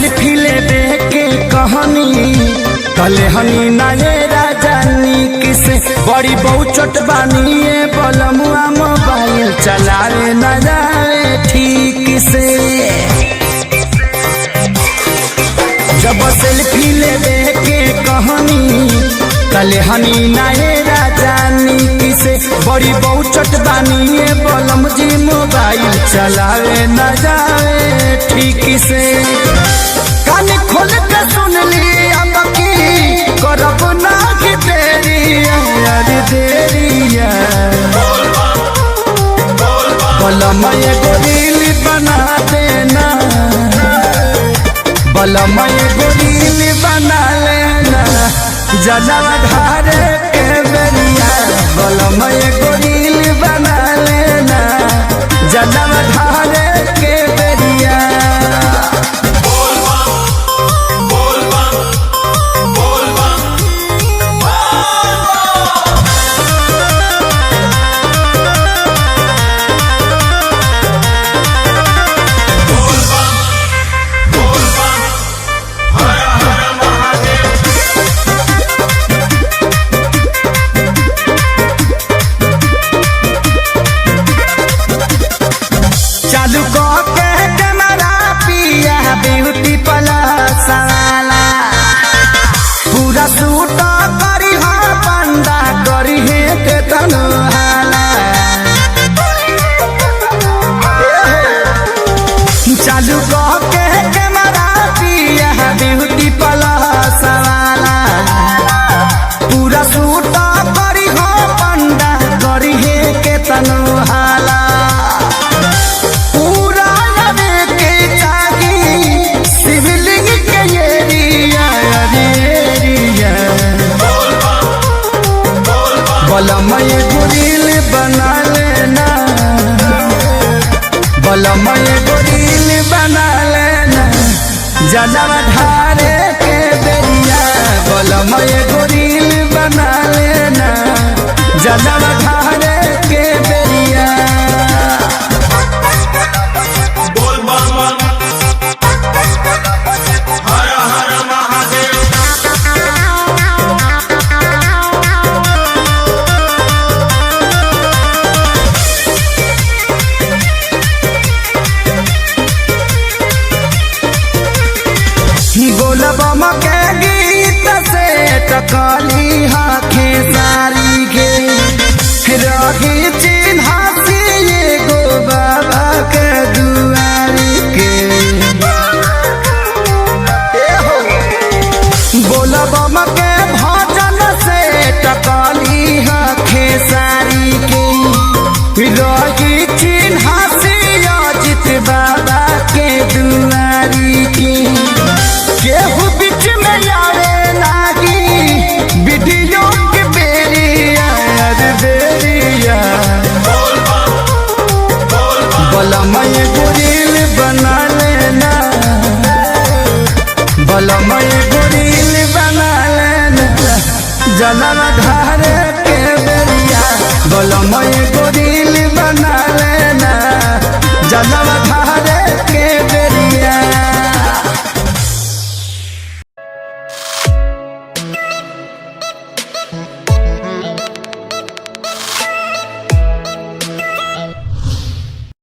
Selfie ले दे के कहानी कले हनी नाये राजानी किसे बड़ी बहुचट बानी बलमुआ मोबाइल चलावे न जाए ठीक से। जब सेल्फी ले दे के कहानी कले हनी नाये राजानी किसे बड़ी बहुचट बानी बलम जी मोबाइल चलावे न जाए ठीक से। कान खोल के सुन ली अब की करब ना कि तेरी यार देरिया बलम एगो रील बना देना बलम एगो रील बना लेना जजब धारे के बेरिया बलम एगो रील बना लेना जजब धारे के बेरिया। चालू के कैमरा पिया ब्यूटी प्लस वाला पूरा सूट करी हो बंदा करी है के तनहाला। चालू के कैमरा पिया ब्यूटी प्लस वाला पूरा सूट करी हो बंदा करी है के तनहाला। बलम एगो रील बना लेना बलम एगो रील बना लेना जजब धारे के बेरिया बलम एगो रील बना लेना जजब धारे के बेरिया। बोलबम के गीत से टकली हाथे सारी के रही चिन्हासी एगो बाबा के दुआरी के। बोलबम के भजन से टकली हाथे सारी के रही चिन्हासी अजित बाबा के दुआरी के। केहू बीच में आवे लागी वीडियो के बेरिया बेरिया बलम एगो रील बना लेना बलम एगो रील बना लेना जलवा धारे के बेरिया बलम एगो रील बना